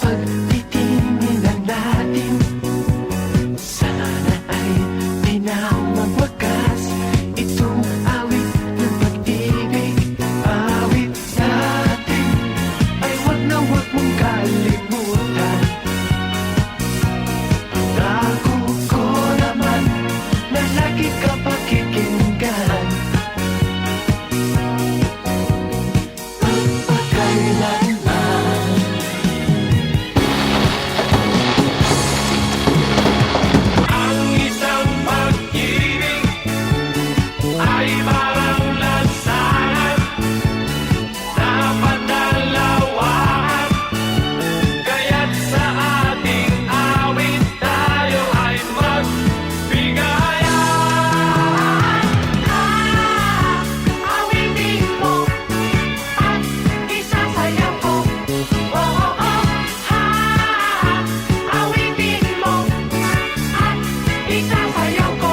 pagtitinginan natin, sana ay di na magwakas itong awit ng pag-ibig. Awit natin ay wag na wag mong kalimutan. Pangako ko naman na lagi ka pakikinggan. Pagpakailanman. Ang isang pag-ibig ay parang lansangan, dapat dalawahan. Kaya't sa ating awit tayo ay magbigayan. Awitin mo at isasayaw ko. Oh, oh, oh. Awitin mo at isasayaw ko.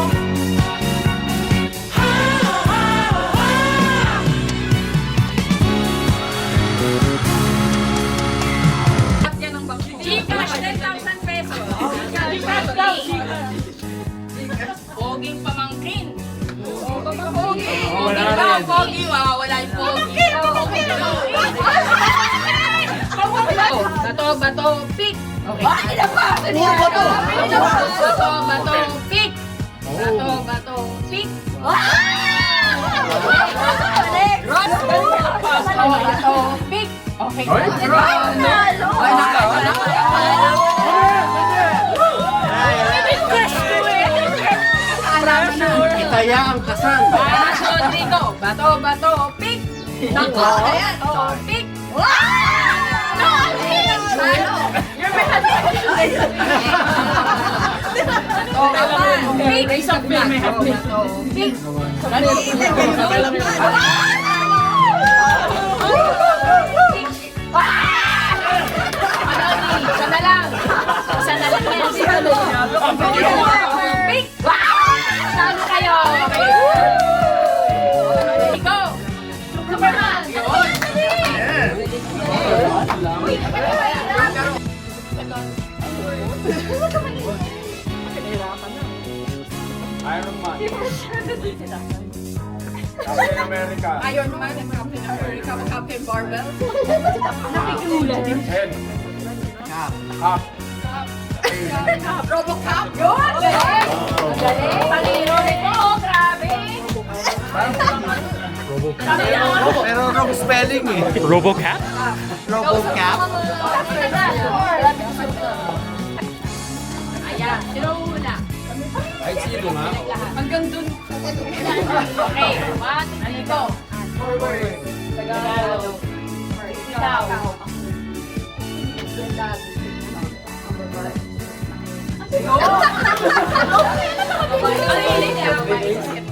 Gcash 10,000 pesos. Gcash daw. Poging pamangkin. Pogi. Pogi ba? Pogi. Wala yung pogi. Bato, bato, pick. Okay. Bato, bato, pick. Bato, bato, pick. Bato, pick. Okay. Ay, Itaya ang kasal. Rodrigo, bato, bato, pick. Nako, ayan, pick. Saan kayo? Go! Superman! Iron Man. Captain America. Iron Man, Captain America, Captain Barbell. Head. Cap. Robocop. Yun! Galing! Galing! Talino nito! Grabe! Pero wrong spelling eh. RoboCap? Robocap. Ayan, sino una? Ay, sino nga? Hanggang dun. Okay, one, go. Forward. Tagalog. Ikaw. Go! Ano yun?